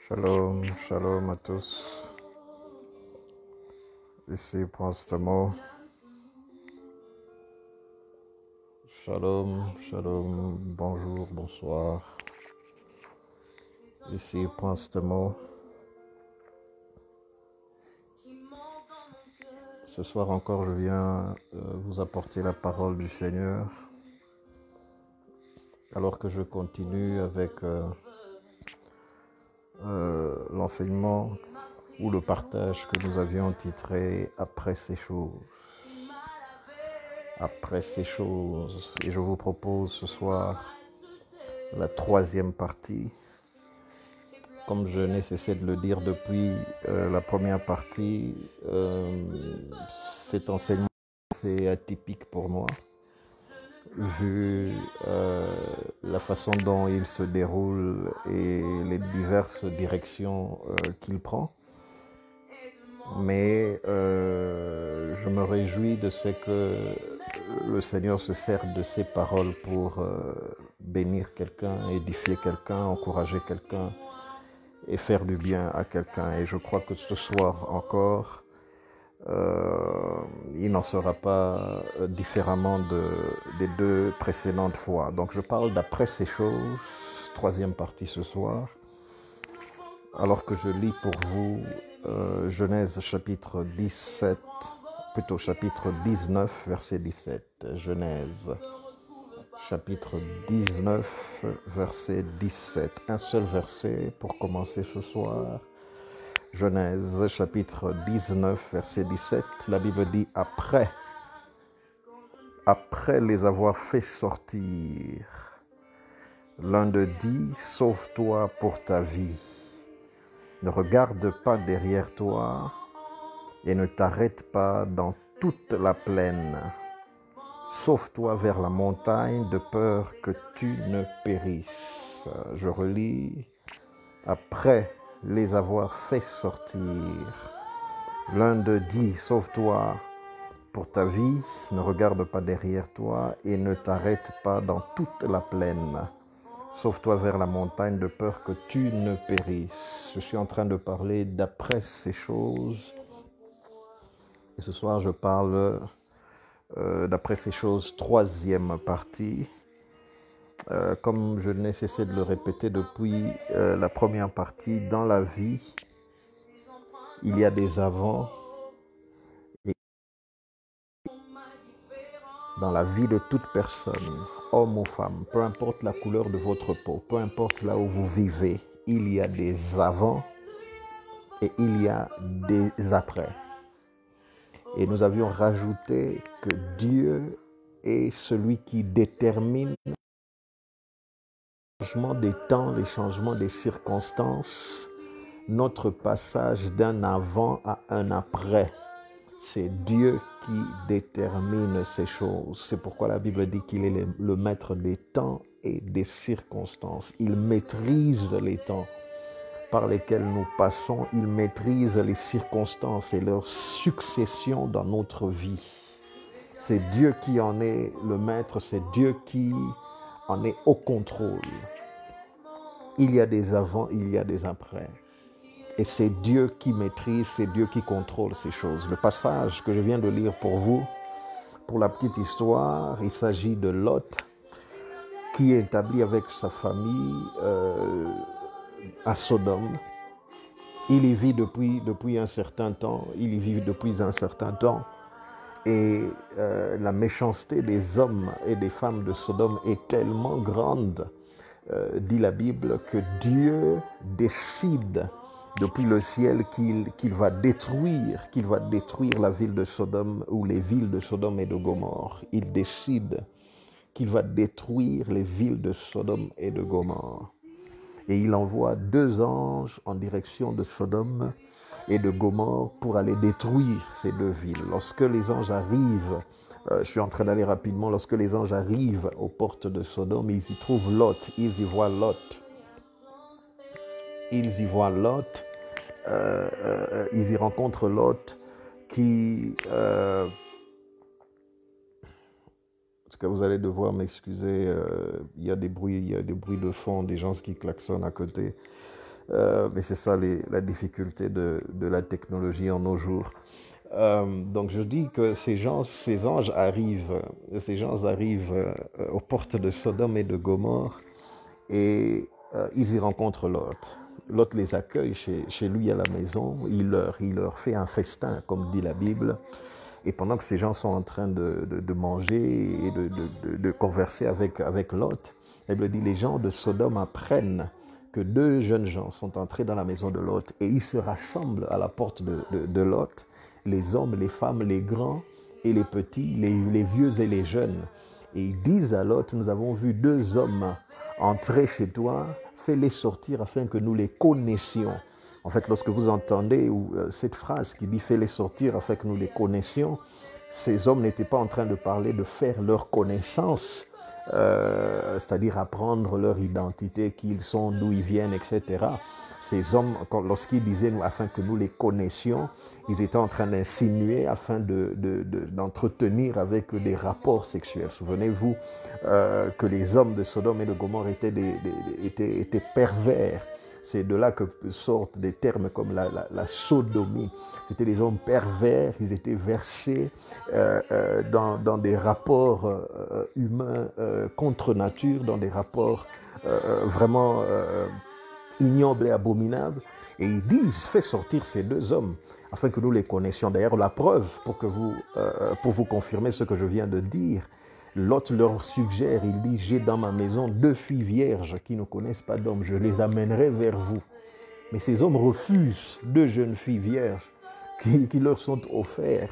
Shalom, shalom à tous. Ici Prince Tamo. Shalom, shalom, bonjour, bonsoir. Ici Prince Tamo. Ce soir encore, je viens vous apporter la parole du Seigneur. Alors que je continue avec l'enseignement ou le partage que nous avions titré « Après ces choses ». Après ces choses. Et je vous propose ce soir la troisième partie. Comme je n'ai cessé de le dire depuis la première partie, cet enseignement c'est atypique pour moi, vu la façon dont il se déroule et les diverses directions qu'il prend. Mais je me réjouis de ce que le Seigneur se sert de ses paroles pour bénir quelqu'un, édifier quelqu'un, encourager quelqu'un et faire du bien à quelqu'un. Et je crois que ce soir encore, il n'en sera pas différemment des deux précédentes fois. Donc je parle d'après ces choses, troisième partie ce soir, alors que je lis pour vous Genèse chapitre 17, plutôt chapitre 19, verset 17. Genèse chapitre 19, verset 17. Un seul verset pour commencer ce soir. Genèse chapitre 19, verset 17. La Bible dit « Après les avoir fait sortir, l'un d'eux dit « Sauve-toi pour ta vie. Ne regarde pas derrière toi et ne t'arrête pas dans toute la plaine. Sauve-toi vers la montagne de peur que tu ne périsses. » Je relis. Après les avoir fait sortir, l'un d'eux dit, sauve-toi pour ta vie, ne regarde pas derrière toi et ne t'arrête pas dans toute la plaine. Sauve-toi vers la montagne de peur que tu ne périsses. Je suis en train de parler d'après ces choses. Et ce soir, je parle d'après ces choses, troisième partie. Comme je n'ai cessé de le répéter depuis la première partie, dans la vie, il y a des avant et dans la vie de toute personne, homme ou femme, peu importe la couleur de votre peau, peu importe là où vous vivez, il y a des avant et il y a des après. Et nous avions rajouté que Dieu est celui qui détermine les changements des temps, les changements des circonstances, notre passage d'un avant à un après. C'est Dieu qui détermine ces choses. C'est pourquoi la Bible dit qu'il est le maître des temps et des circonstances. Il maîtrise les temps par lesquels nous passons. Il maîtrise les circonstances et leur succession dans notre vie. C'est Dieu qui en est le maître. C'est Dieu qui en est au contrôle. Il y a des avant, il y a des après. Et c'est Dieu qui maîtrise, c'est Dieu qui contrôle ces choses. Le passage que je viens de lire pour vous, pour la petite histoire, il s'agit de Lot qui est établi avec sa famille à Sodome. Il y vit depuis un certain temps. Et la méchanceté des hommes et des femmes de Sodome est tellement grande, dit la Bible, que Dieu décide depuis le ciel qu'il va détruire la ville de Sodome ou les villes de Sodome et de Gomorrhe. Il décide qu'il va détruire les villes de Sodome et de Gomorrhe. Et il envoie 2 anges en direction de Sodome et de Gomorrhe pour aller détruire ces 2 villes. Lorsque les anges arrivent, je suis en train d'aller rapidement, lorsque les anges arrivent aux portes de Sodome, ils y trouvent Lot, ils y voient Lot. Ils y rencontrent Lot qui... parce que vous allez devoir m'excuser, il y a des bruits de fond, des gens qui klaxonnent à côté. Mais c'est ça la difficulté de la technologie en nos jours. Donc je dis que ces anges arrivent, aux portes de Sodome et de Gomorrhe et ils y rencontrent Lot. Lot les accueille chez lui à la maison, il leur fait un festin, comme dit la Bible. Et pendant que ces gens sont en train de manger et de converser avec Lot, la Bible dit les gens de Sodome apprennent que deux jeunes gens sont entrés dans la maison de Lot et ils se rassemblent à la porte de Lot, les hommes, les femmes, les grands et les petits, les vieux et les jeunes. Et ils disent à Lot, nous avons vu deux hommes entrer chez toi, fais-les sortir afin que nous les connaissions. En fait, lorsque vous entendez cette phrase qui dit « fais-les sortir afin que nous les connaissions », ces hommes n'étaient pas en train de parler de faire leur connaissance, c'est-à-dire apprendre leur identité, qui ils sont, d'où ils viennent, etc. Ces hommes, lorsqu'ils disaient « afin que nous les connaissions », ils étaient en train d'insinuer afin d'entretenir avec des rapports sexuels. Souvenez-vous que les hommes de Sodome et de Gomorrhe étaient pervers. C'est de là que sortent des termes comme la sodomie. C'était des hommes pervers, ils étaient versés dans des rapports humains contre nature, dans des rapports vraiment ignobles et abominables. Et ils disent, fais sortir ces deux hommes afin que nous les connaissions. D'ailleurs, la preuve pour vous confirmer ce que je viens de dire, Lot leur suggère, il dit, j'ai dans ma maison deux filles vierges qui ne connaissent pas d'homme, je les amènerai vers vous. Mais ces hommes refusent deux jeunes filles vierges qui leur sont offertes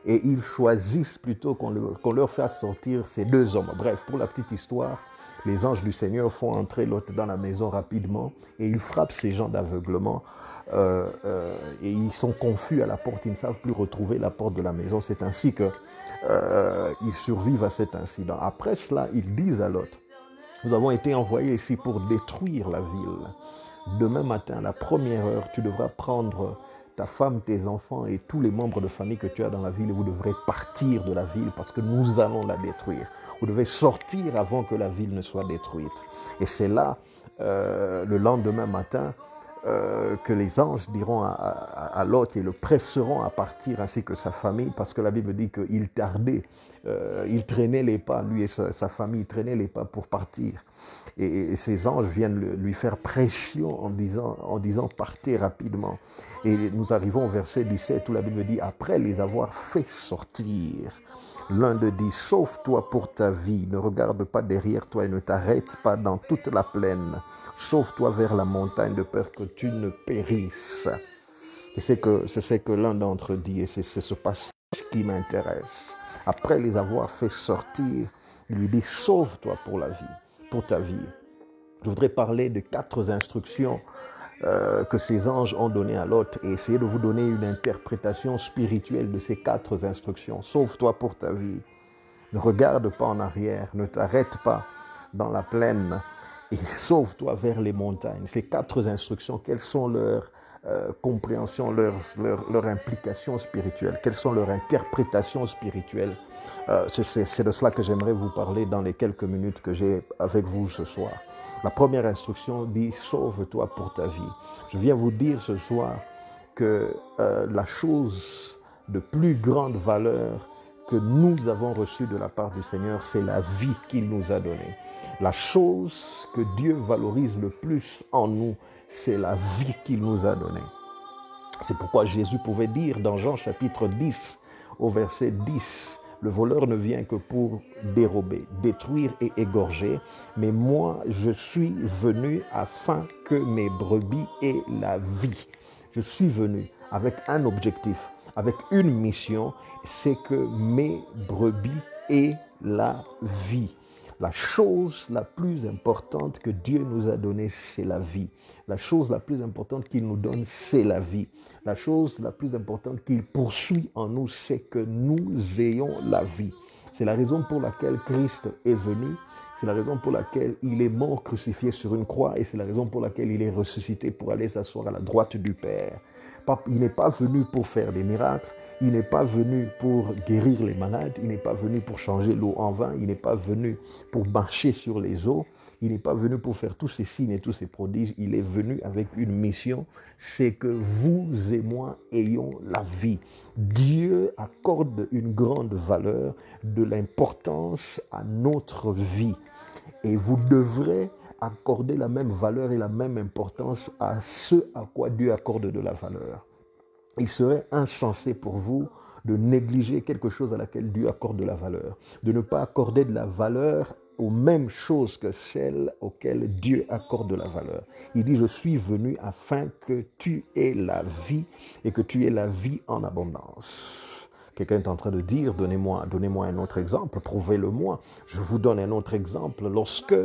et ils choisissent plutôt qu'on leur fasse sortir ces deux hommes. Bref, pour la petite histoire, les anges du Seigneur font entrer Lot dans la maison rapidement et ils frappent ces gens d'aveuglement. Et ils sont confus à la porte, ils ne savent plus retrouver la porte de la maison. C'est ainsi que ils survivent à cet incident. Après cela, ils disent à Lot, nous avons été envoyés ici pour détruire la ville. Demain matin, à la première heure, tu devras prendre ta femme, tes enfants et tous les membres de famille que tu as dans la ville et vous devrez partir de la ville parce que nous allons la détruire. Vous devez sortir avant que la ville ne soit détruite. Et c'est là, le lendemain matin, que les anges diront à Lot et le presseront à partir ainsi que sa famille parce que la Bible dit qu'il tardait, il traînait les pas, lui et sa famille traînaient les pas pour partir. Et ces anges viennent lui faire pression en disant partez rapidement. Et nous arrivons au verset 17 où la Bible dit après les avoir fait sortir, l'un d'eux dit, sauve-toi pour ta vie, ne regarde pas derrière toi et ne t'arrête pas dans toute la plaine. Sauve-toi vers la montagne de peur que tu ne périsses. Et c'est ce que l'un d'entre eux dit, et c'est ce passage qui m'intéresse. Après les avoir fait sortir, il lui dit, sauve-toi pour la vie, pour ta vie. Je voudrais parler de 4 instructions que ces anges ont donné à Lot et essayer de vous donner une interprétation spirituelle de ces 4 instructions. Sauve-toi pour ta vie. Ne regarde pas en arrière. Ne t'arrête pas dans la plaine. Et sauve-toi vers les montagnes. Ces 4 instructions, quelles sont leurs compréhensions, leur implication spirituelle? Quelles sont leurs interprétations spirituelles? C'est de cela que j'aimerais vous parler dans les quelques minutes que j'ai avec vous ce soir. La première instruction dit « Sauve-toi pour ta vie ». Je viens vous dire ce soir que la chose de plus grande valeur que nous avons reçue de la part du Seigneur, c'est la vie qu'il nous a donnée. La chose que Dieu valorise le plus en nous, c'est la vie qu'il nous a donnée. C'est pourquoi Jésus pouvait dire dans Jean chapitre 10, au verset 10, le voleur ne vient que pour dérober, détruire et égorger. Mais moi, je suis venu afin que mes brebis aient la vie. Je suis venu avec un objectif, avec une mission, c'est que mes brebis aient la vie. La chose la plus importante que Dieu nous a donnée, c'est la vie. La chose la plus importante qu'il nous donne, c'est la vie. La chose la plus importante qu'il poursuit en nous, c'est que nous ayons la vie. C'est la raison pour laquelle Christ est venu. C'est la raison pour laquelle il est mort crucifié sur une croix et c'est la raison pour laquelle il est ressuscité pour aller s'asseoir à la droite du Père. il n'est pas venu pour faire des miracles. Il n'est pas venu pour guérir les malades. Il n'est pas venu pour changer l'eau en vin. Il n'est pas venu pour marcher sur les eaux. Il n'est pas venu pour faire tous ces signes et tous ces prodiges. Il est venu avec une mission, c'est que vous et moi ayons la vie. Dieu accorde une grande valeur, de l'importance à notre vie. Et vous devrez accorder la même valeur et la même importance à ce à quoi Dieu accorde de la valeur. Il serait insensé pour vous de négliger quelque chose à laquelle Dieu accorde de la valeur, de ne pas accorder de la valeur aux mêmes choses que celles auxquelles Dieu accorde de la valeur. Il dit, je suis venu afin que tu aies la vie et que tu aies la vie en abondance. Quelqu'un est en train de dire, donnez-moi un autre exemple, prouvez-le-moi. Je vous donne un autre exemple. Lorsque,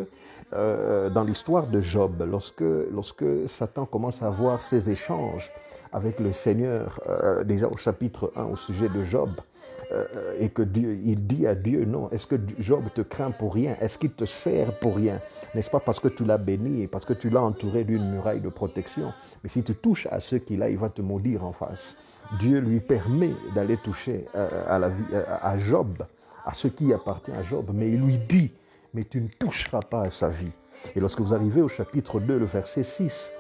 dans l'histoire de Job, lorsque Satan commence à avoir ses échanges avec le Seigneur, déjà au chapitre 1, au sujet de Job, et que Dieu, il dit à Dieu, non, est-ce que Job te craint pour rien? Est-ce qu'il te sert pour rien? N'est-ce pas parce que tu l'as béni et parce que tu l'as entouré d'une muraille de protection? Mais si tu touches à ce qu'il a, il va te maudire en face. Dieu lui permet d'aller toucher à Job, à ce qui appartient à Job, mais il lui dit, mais tu ne toucheras pas à sa vie. Et lorsque vous arrivez au chapitre 2, le verset 6,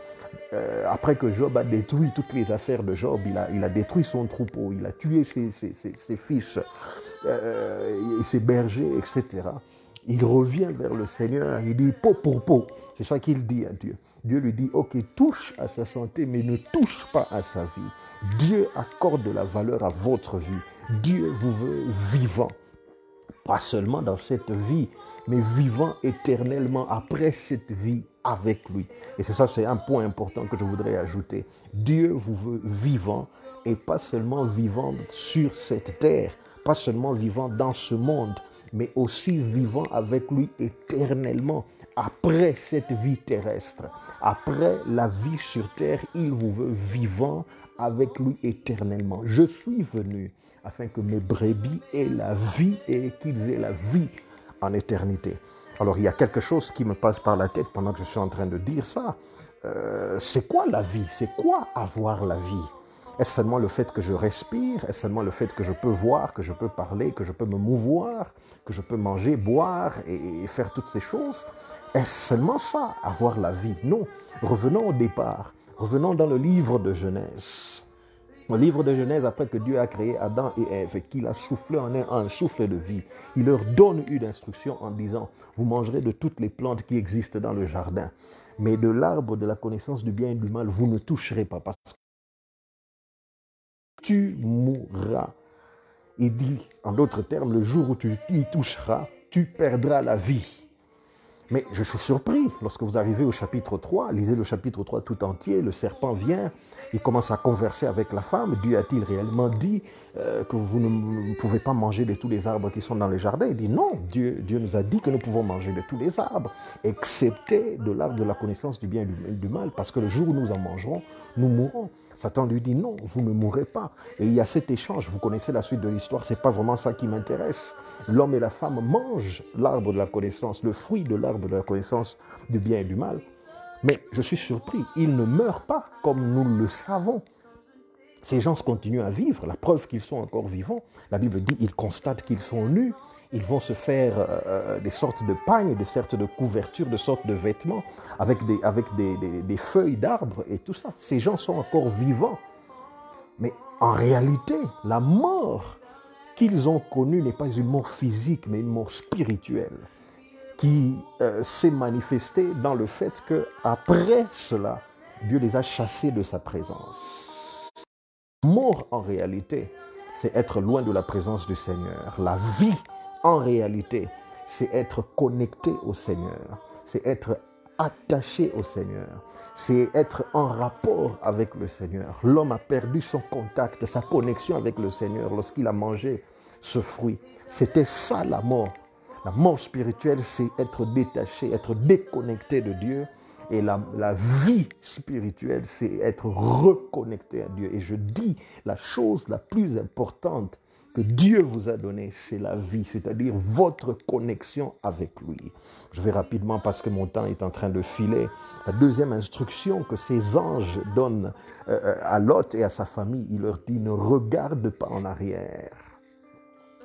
après que Job a détruit toutes les affaires de Job, il a détruit son troupeau, il a tué ses fils, et ses bergers, etc. Il revient vers le Seigneur, il dit peau pour peau. C'est ça qu'il dit à Dieu. Dieu lui dit, ok, touche à sa santé, mais ne touche pas à sa vie. Dieu accorde de la valeur à votre vie. Dieu vous veut vivant. Pas seulement dans cette vie, mais vivant éternellement après cette vie avec lui. Et c'est ça, c'est un point important que je voudrais ajouter. Dieu vous veut vivant et pas seulement vivant sur cette terre, pas seulement vivant dans ce monde, mais aussi vivant avec lui éternellement après cette vie terrestre. Après la vie sur terre, il vous veut vivant avec lui éternellement. Je suis venu afin que mes brebis aient la vie et qu'ils aient la vie en éternité. Alors, il y a quelque chose qui me passe par la tête pendant que je suis en train de dire ça. C'est quoi la vie? C'est quoi avoir la vie? Est-ce seulement le fait que je respire? Est-ce seulement le fait que je peux voir, que je peux parler, que je peux me mouvoir, que je peux manger, boire et faire toutes ces choses? Est-ce seulement ça, avoir la vie? Non. Revenons au départ. Revenons dans le livre de Genèse. Le livre de Genèse, après que Dieu a créé Adam et Ève et qu'il a soufflé en eux un souffle de vie, il leur donne une instruction en disant, vous mangerez de toutes les plantes qui existent dans le jardin, mais de l'arbre de la connaissance du bien et du mal, vous ne toucherez pas parce que tu mourras. Il dit, en d'autres termes, le jour où tu y toucheras, tu perdras la vie. Mais je suis surpris, lorsque vous arrivez au chapitre 3, lisez le chapitre 3 tout entier, le serpent vient, il commence à converser avec la femme. Dieu a-t-il réellement dit que vous ne pouvez pas manger de tous les arbres qui sont dans les jardins? Il dit non, Dieu nous a dit que nous pouvons manger de tous les arbres, excepté de l'arbre de la connaissance du bien et du mal, parce que le jour où nous en mangerons, nous mourrons. Satan lui dit non, vous ne mourrez pas. Et il y a cet échange, vous connaissez la suite de l'histoire, ce n'est pas vraiment ça qui m'intéresse. L'homme et la femme mangent l'arbre de la connaissance, le fruit de l'arbre de la connaissance du bien et du mal. Mais je suis surpris, ils ne meurent pas comme nous le savons. Ces gens continuent à vivre, la preuve qu'ils sont encore vivants. La Bible dit, ils constatent qu'ils sont nus. Ils vont se faire des sortes de pagnes, des sortes de couvertures, des sortes de vêtements avec des feuilles d'arbres et tout ça. Ces gens sont encore vivants. Mais en réalité, la mort qu'ils ont connue n'est pas une mort physique, mais une mort spirituelle qui s'est manifestée dans le fait qu'après cela, Dieu les a chassés de sa présence. Mort en réalité, c'est être loin de la présence du Seigneur. La vie, en réalité, c'est être connecté au Seigneur, c'est être attaché au Seigneur, c'est être en rapport avec le Seigneur. L'homme a perdu son contact, sa connexion avec le Seigneur lorsqu'il a mangé ce fruit. C'était ça la mort. La mort spirituelle, c'est être détaché, être déconnecté de Dieu. Et la vie spirituelle, c'est être reconnecté à Dieu. Et je dis la chose la plus importante que Dieu vous a donné, c'est la vie, c'est-à-dire votre connexion avec lui. Je vais rapidement parce que mon temps est en train de filer. La deuxième instruction que ces anges donnent à Lot et à sa famille, il leur dit, ne regarde pas en arrière.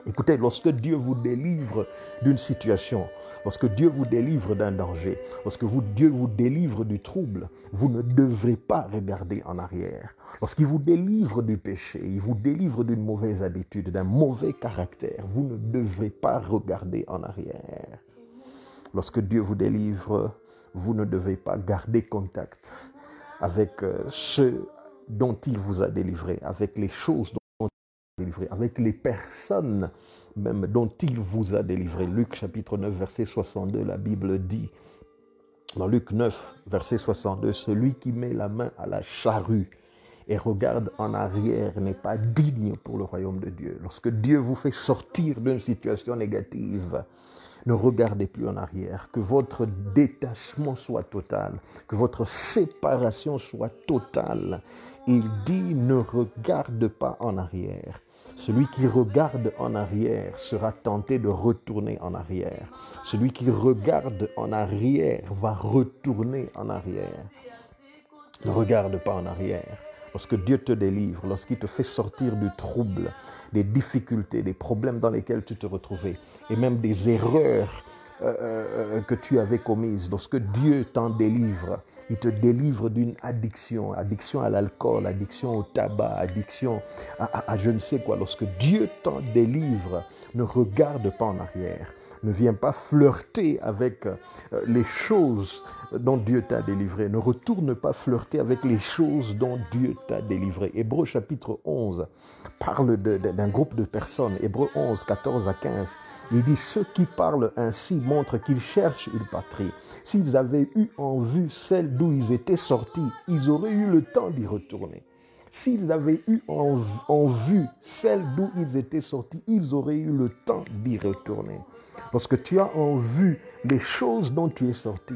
Écoutez, lorsque Dieu vous délivre d'une situation, lorsque Dieu vous délivre d'un danger, lorsque Dieu vous délivre du trouble, vous ne devrez pas regarder en arrière. Lorsqu'il vous délivre du péché, il vous délivre d'une mauvaise habitude, d'un mauvais caractère, vous ne devrez pas regarder en arrière. Lorsque Dieu vous délivre, vous ne devez pas garder contact avec ceux dont il vous a délivré, avec les choses dont il vous a délivré, avec les personnes même dont il vous a délivré. Luc chapitre 9, verset 62, la Bible dit, dans Luc 9, verset 62, « Celui qui met la main à la charrue et regarde en arrière n'est pas digne pour le royaume de Dieu. » Lorsque Dieu vous fait sortir d'une situation négative, ne regardez plus en arrière, que votre détachement soit total, que votre séparation soit totale. Il dit, ne regarde pas en arrière. Celui qui regarde en arrière sera tenté de retourner en arrière. Celui qui regarde en arrière va retourner en arrière. Ne regarde pas en arrière. Lorsque Dieu te délivre, lorsqu'il te fait sortir du trouble, des difficultés, des problèmes dans lesquels tu te retrouvais, et même des erreurs que tu avais commises, lorsque Dieu t'en délivre, il te délivre d'une addiction, addiction à l'alcool, addiction au tabac, addiction à je ne sais quoi. Lorsque Dieu t'en délivre, ne regarde pas en arrière. Ne viens pas flirter avec les choses dont Dieu t'a délivré. Ne retourne pas flirter avec les choses dont Dieu t'a délivré. Hébreux chapitre 11 parle d'un groupe de personnes. Hébreux 11, 14 à 15. Il dit, ceux qui parlent ainsi montrent qu'ils cherchent une patrie. S'ils avaient eu en vue celle d'où ils étaient sortis, ils auraient eu le temps d'y retourner. S'ils avaient eu en vue celle d'où ils étaient sortis, ils auraient eu le temps d'y retourner. Lorsque tu as en vue les choses dont tu es sorti,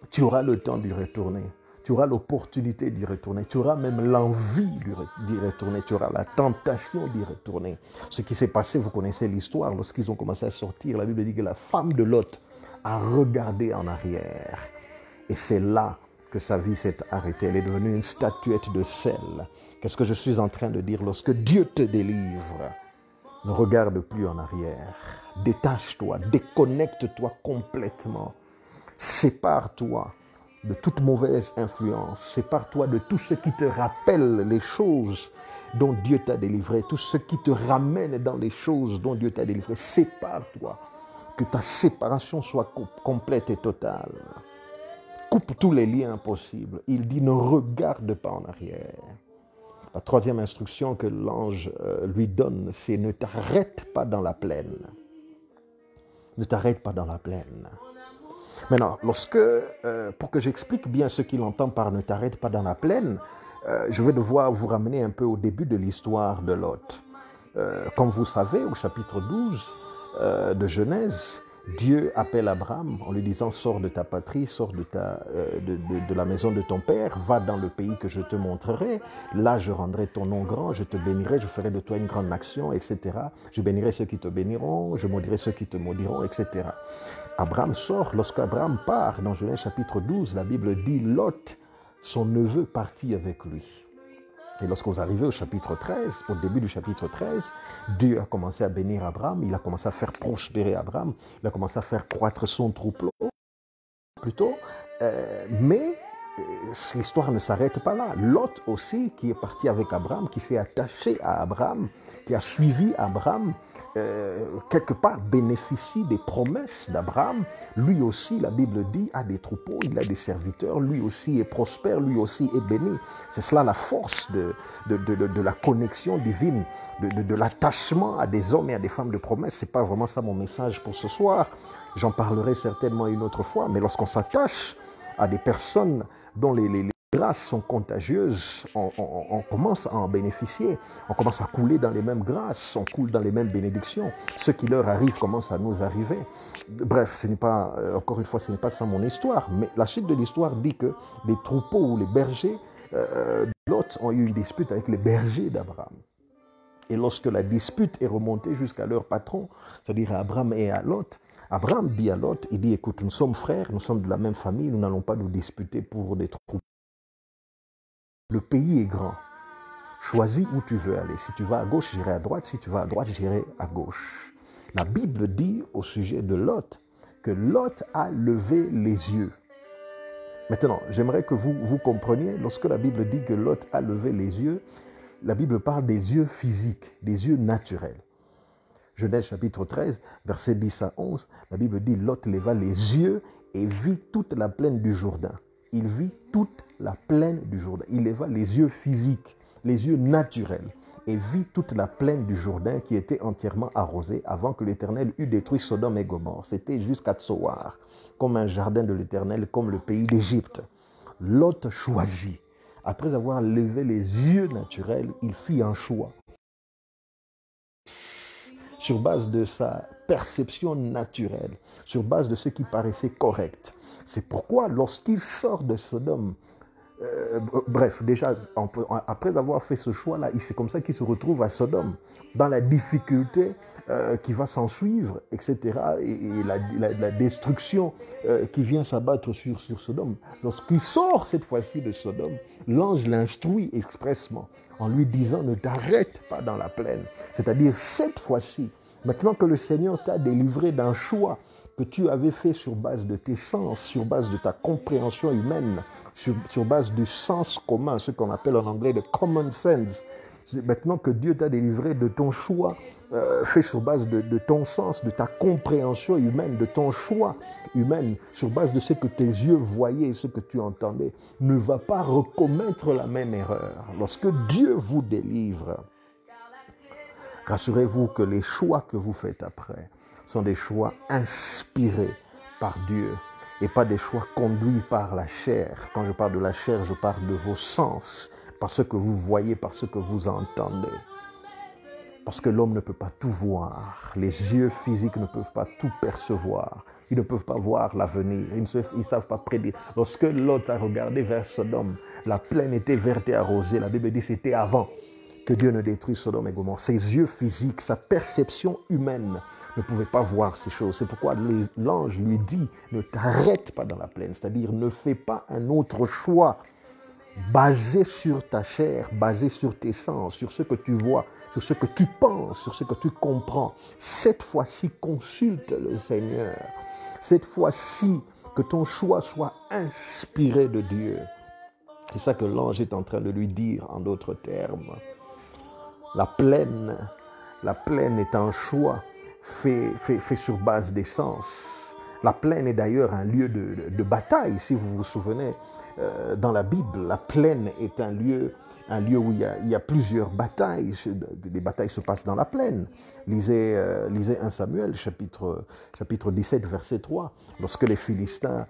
tu auras le temps d'y retourner. Tu auras l'opportunité d'y retourner. Tu auras même l'envie d'y retourner. Tu auras la tentation d'y retourner. Ce qui s'est passé, vous connaissez l'histoire. Lorsqu'ils ont commencé à sortir, la Bible dit que la femme de Lot a regardé en arrière. Et c'est là que sa vie s'est arrêtée. Elle est devenue une statuette de sel. Qu'est-ce que je suis en train de dire? Lorsque Dieu te délivre, ne regarde plus en arrière. Détache-toi, déconnecte-toi complètement. Sépare-toi de toute mauvaise influence. Sépare-toi de tout ce qui te rappelle les choses dont Dieu t'a délivré. Tout ce qui te ramène dans les choses dont Dieu t'a délivré. Sépare-toi. Que ta séparation soit complète et totale. Coupe tous les liens possibles. Il dit ne regarde pas en arrière. La troisième instruction que l'ange lui donne, c'est ne t'arrête pas dans la plaine. Ne t'arrête pas dans la plaine. Maintenant, pour que j'explique bien ce qu'il entend par ne t'arrête pas dans la plaine, je vais devoir vous ramener un peu au début de l'histoire de Lot. Comme vous savez, au chapitre 12 de Genèse, Dieu appelle Abraham en lui disant « Sors de ta patrie, sors de la maison de ton père, va dans le pays que je te montrerai. Là, je rendrai ton nom grand, je te bénirai, je ferai de toi une grande nation, etc. Je bénirai ceux qui te béniront, je maudirai ceux qui te maudiront, etc. » Abraham sort. Lorsqu'Abraham part, dans Genèse chapitre 12, la Bible dit « Lot, son neveu, partit avec lui. » Et lorsque vous arrivez au chapitre 13, au début du chapitre 13, Dieu a commencé à bénir Abraham, il a commencé à faire prospérer Abraham, il a commencé à faire croître son troupeau, plutôt. Mais l'histoire ne s'arrête pas là. Lot aussi, qui est parti avec Abraham, qui s'est attaché à Abraham, qui a suivi Abraham, quelque part bénéficie des promesses d'Abraham. Lui aussi, la Bible dit, a des troupeaux, il a des serviteurs, lui aussi est prospère, lui aussi est béni. C'est cela la force de la connexion divine, de l'attachement à des hommes et à des femmes de promesse. Ce n'est pas vraiment ça mon message pour ce soir. J'en parlerai certainement une autre fois, mais lorsqu'on s'attache à des personnes dont les grâces sont contagieuses, on commence à en bénéficier, on commence à couler dans les mêmes grâces, on coule dans les mêmes bénédictions. Ce qui leur arrive commence à nous arriver. Bref, ce n'est pas, encore une fois, ce n'est pas ça mon histoire, mais la suite de l'histoire dit que les troupeaux ou les bergers de Lot ont eu une dispute avec les bergers d'Abraham. Et lorsque la dispute est remontée jusqu'à leur patron, c'est-à-dire à Abraham et à Lot, Abraham dit à Lot, il dit, écoute, nous sommes frères, nous sommes de la même famille, nous n'allons pas nous disputer pour des troupes. Le pays est grand. Choisis où tu veux aller. Si tu vas à gauche, j'irai à droite. Si tu vas à droite, j'irai à gauche. La Bible dit au sujet de Lot que Lot a levé les yeux. Maintenant, j'aimerais que vous compreniez, lorsque la Bible dit que Lot a levé les yeux, la Bible parle des yeux physiques, des yeux naturels. Genèse chapitre 13, versets 10 à 11, la Bible dit Lot leva les yeux et vit toute la plaine du Jourdain. Il vit toute la plaine du Jourdain. Il leva les yeux physiques, les yeux naturels, et vit toute la plaine du Jourdain qui était entièrement arrosée avant que l'Éternel eût détruit Sodome et Gomorrhe. C'était jusqu'à Tsoar, comme un jardin de l'Éternel, comme le pays d'Égypte. Lot choisit. Après avoir levé les yeux naturels, il fit un choix. Sur base de sa perception naturelle, sur base de ce qui paraissait correct. C'est pourquoi lorsqu'il sort de Sodome, déjà, après avoir fait ce choix-là, c'est comme ça qu'il se retrouve à Sodome, dans la difficulté qui va s'en suivre, etc., et la destruction qui vient s'abattre sur Sodome. Lorsqu'il sort cette fois-ci de Sodome, l'ange l'instruit expressement en lui disant « Ne t'arrête pas dans la plaine ». C'est-à-dire, cette fois-ci, maintenant que le Seigneur t'a délivré d'un choix que tu avais fait sur base de tes sens, sur base de ta compréhension humaine, sur base du sens commun, ce qu'on appelle en anglais le common sense. Maintenant que Dieu t'a délivré de ton choix fait sur base de ton sens, de ta compréhension humaine, de ton choix humain, sur base de ce que tes yeux voyaient, ce que tu entendais, ne va pas recommettre la même erreur. Lorsque Dieu vous délivre, rassurez-vous que les choix que vous faites après sont des choix inspirés par Dieu et pas des choix conduits par la chair. Quand je parle de la chair, je parle de vos sens, par ce que vous voyez, par ce que vous entendez. Parce que l'homme ne peut pas tout voir. Les yeux physiques ne peuvent pas tout percevoir. Ils ne peuvent pas voir l'avenir. Ils ne savent pas prédire. Lorsque Lot a regardé vers Sodome, la plaine était verte et arrosée. La Bible dit que c'était avant que Dieu ne détruise Sodome et Gomorrhe. Ses yeux physiques, sa perception humaine ne pouvait pas voir ces choses. C'est pourquoi l'ange lui dit, ne t'arrête pas dans la plaine. C'est-à-dire, ne fais pas un autre choix basé sur ta chair, basé sur tes sens, sur ce que tu vois, sur ce que tu penses, sur ce que tu comprends. Cette fois-ci, consulte le Seigneur. Cette fois-ci, que ton choix soit inspiré de Dieu. C'est ça que l'ange est en train de lui dire en d'autres termes. La plaine est un choix fait sur base des sens. La plaine est d'ailleurs un lieu de bataille, si vous vous souvenez. Dans la Bible, la plaine est un lieu où il y a plusieurs batailles. Les batailles se passent dans la plaine. Lisez 1 Samuel, chapitre 17, verset 3. Lorsque les Philistins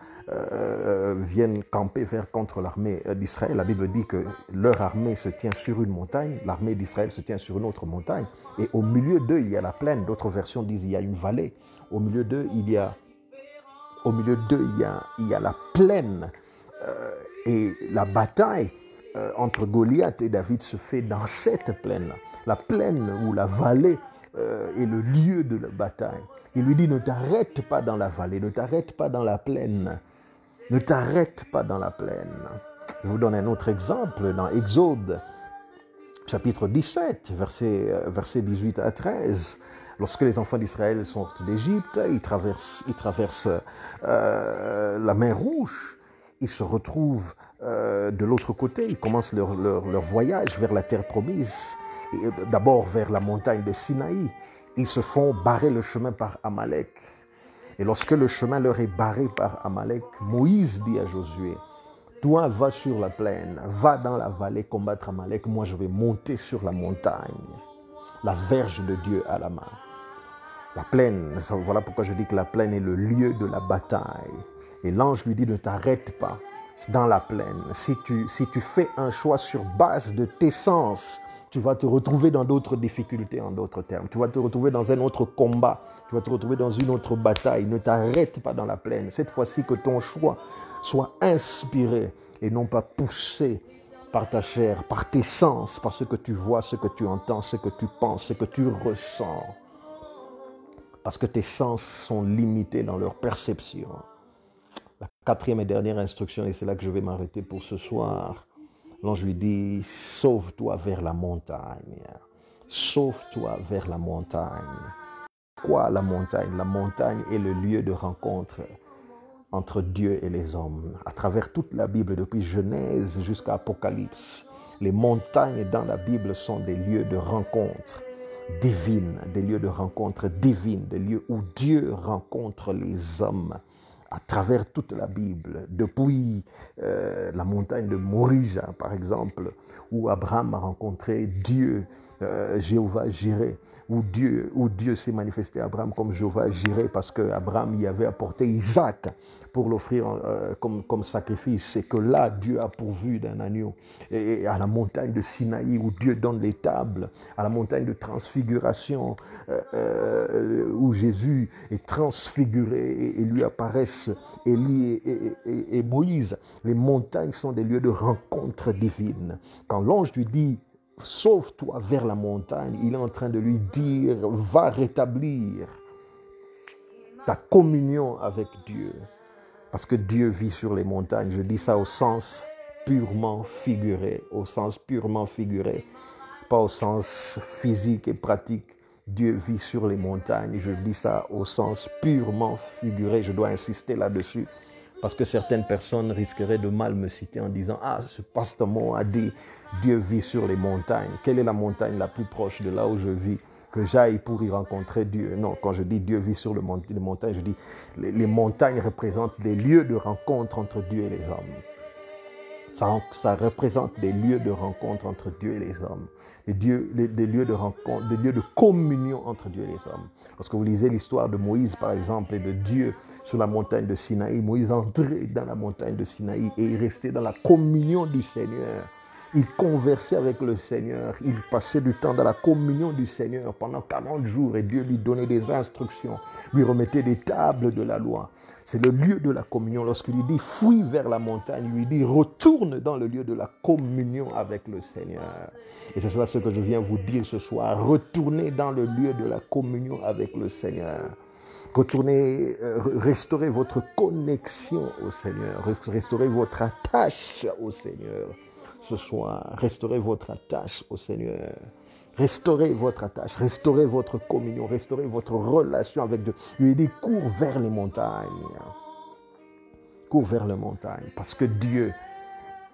viennent camper contre l'armée d'Israël, la Bible dit que leur armée se tient sur une montagne, l'armée d'Israël se tient sur une autre montagne, et au milieu d'eux, il y a la plaine. D'autres versions disent qu'il y a une vallée. Au milieu d'eux, il y a la plaine. Et la bataille entre Goliath et David se fait dans cette plaine-là. La plaine ou la vallée est le lieu de la bataille. Il lui dit, ne t'arrête pas dans la vallée, ne t'arrête pas dans la plaine. Ne t'arrête pas dans la plaine. Je vous donne un autre exemple dans Exode, chapitre 17, versets 18 à 13. Lorsque les enfants d'Israël sortent d'Égypte, ils traversent la mer Rouge. Ils se retrouvent de l'autre côté, ils commencent leur voyage vers la terre promise, d'abord vers la montagne de Sinaï. Ils se font barrer le chemin par Amalek. Et lorsque le chemin leur est barré par Amalek, Moïse dit à Josué, toi va sur la plaine, va dans la vallée combattre Amalek, moi je vais monter sur la montagne, la verge de Dieu à la main. La plaine, voilà pourquoi je dis que la plaine est le lieu de la bataille. Et l'ange lui dit, ne t'arrête pas dans la plaine. Si tu fais un choix sur base de tes sens, tu vas te retrouver dans d'autres difficultés, en d'autres termes. Tu vas te retrouver dans un autre combat. Tu vas te retrouver dans une autre bataille. Ne t'arrête pas dans la plaine. Cette fois-ci, que ton choix soit inspiré et non pas poussé par ta chair, par tes sens, par ce que tu vois, ce que tu entends, ce que tu penses, ce que tu ressens. Parce que tes sens sont limités dans leur perception. La quatrième et dernière instruction, et c'est là que je vais m'arrêter pour ce soir. L'ange lui dit, sauve-toi vers la montagne. Sauve-toi vers la montagne. Quoi la montagne? La montagne est le lieu de rencontre entre Dieu et les hommes. À travers toute la Bible, depuis Genèse jusqu'à Apocalypse, les montagnes dans la Bible sont des lieux de rencontre divine, des lieux de rencontre divine, des lieux où Dieu rencontre les hommes. À travers toute la Bible, depuis la montagne de Morija, par exemple, où Abraham a rencontré Dieu, Jéhovah Jireh, où Dieu s'est manifesté à Abraham comme Jéhovah Jireh, parce qu'Abraham y avait apporté Isaac pour l'offrir comme sacrifice, et que là, Dieu a pourvu d'un agneau. Et à la montagne de Sinaï, où Dieu donne les tables, à la montagne de transfiguration, où Jésus est transfiguré et lui apparaissent Élie et Moïse. Les montagnes sont des lieux de rencontre divine. Quand l'ange lui dit, sauve-toi vers la montagne, il est en train de lui dire, va rétablir ta communion avec Dieu. Parce que Dieu vit sur les montagnes. Je dis ça au sens purement figuré, pas au sens physique et pratique. Dieu vit sur les montagnes. Je dis ça au sens purement figuré. Je dois insister là-dessus. Parce que certaines personnes risqueraient de mal me citer en disant, ah, ce pasteur Mo a dit, Dieu vit sur les montagnes. Quelle est la montagne la plus proche de là où je vis? Que j'aille pour y rencontrer Dieu. Non, quand je dis Dieu vit sur les montagnes, je dis les montagnes représentent des lieux de rencontre entre Dieu et les hommes. Ça représente des lieux de rencontre entre Dieu et les hommes. Des lieux de rencontre, des lieux de communion entre Dieu et les hommes. Lorsque vous lisez l'histoire de Moïse, par exemple, et de Dieu sur la montagne de Sinaï, Moïse entrait dans la montagne de Sinaï et il restait dans la communion du Seigneur. Il conversait avec le Seigneur, il passait du temps dans la communion du Seigneur pendant 40 jours et Dieu lui donnait des instructions, lui remettait des tables de la loi. C'est le lieu de la communion. Lorsqu'il lui dit fuis vers la montagne, il lui dit retourne dans le lieu de la communion avec le Seigneur. Et c'est cela ce que je viens vous dire ce soir. Retournez dans le lieu de la communion avec le Seigneur. Retournez, restaurez votre connexion au Seigneur, restaurez votre attache au Seigneur. Ce soir, restaurez votre attache au Seigneur. Restaurez votre attache, restaurez votre communion, restaurez votre relation avec Dieu. Il dit, cours vers les montagnes. Cours vers les montagnes. Parce que Dieu,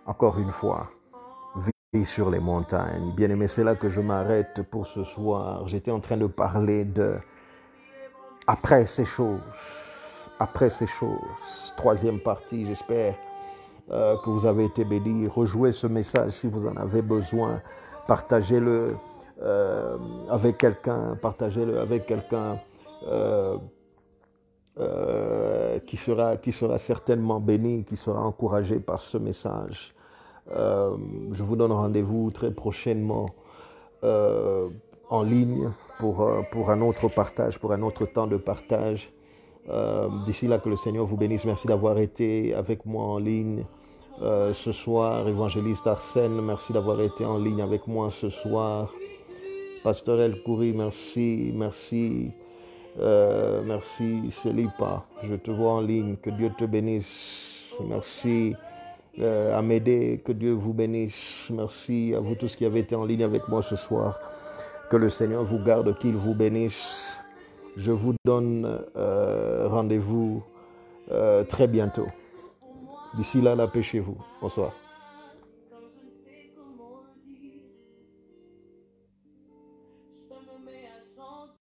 encore une fois, vit sur les montagnes. Bien-aimé, c'est là que je m'arrête pour ce soir. J'étais en train de parler de après ces choses. Après ces choses. Troisième partie, j'espère que vous avez été bénis. Rejouez ce message si vous en avez besoin. Partagez-le avec quelqu'un. Partagez-le avec quelqu'un qui sera certainement béni, qui sera encouragé par ce message. Je vous donne rendez-vous très prochainement en ligne pour un autre partage, pour un autre temps de partage. D'ici là, que le Seigneur vous bénisse. Merci d'avoir été avec moi en ligne ce soir. Évangéliste Arsène, merci d'avoir été en ligne avec moi ce soir. Pasteur El Kouri, merci. Merci Célipa, je te vois en ligne. Que Dieu te bénisse. Merci Amédée, que Dieu vous bénisse. Merci à vous tous qui avez été en ligne avec moi ce soir. Que le Seigneur vous garde, qu'il vous bénisse. Je vous donne rendez-vous très bientôt. D'ici là, la paix chez vous. Bonsoir.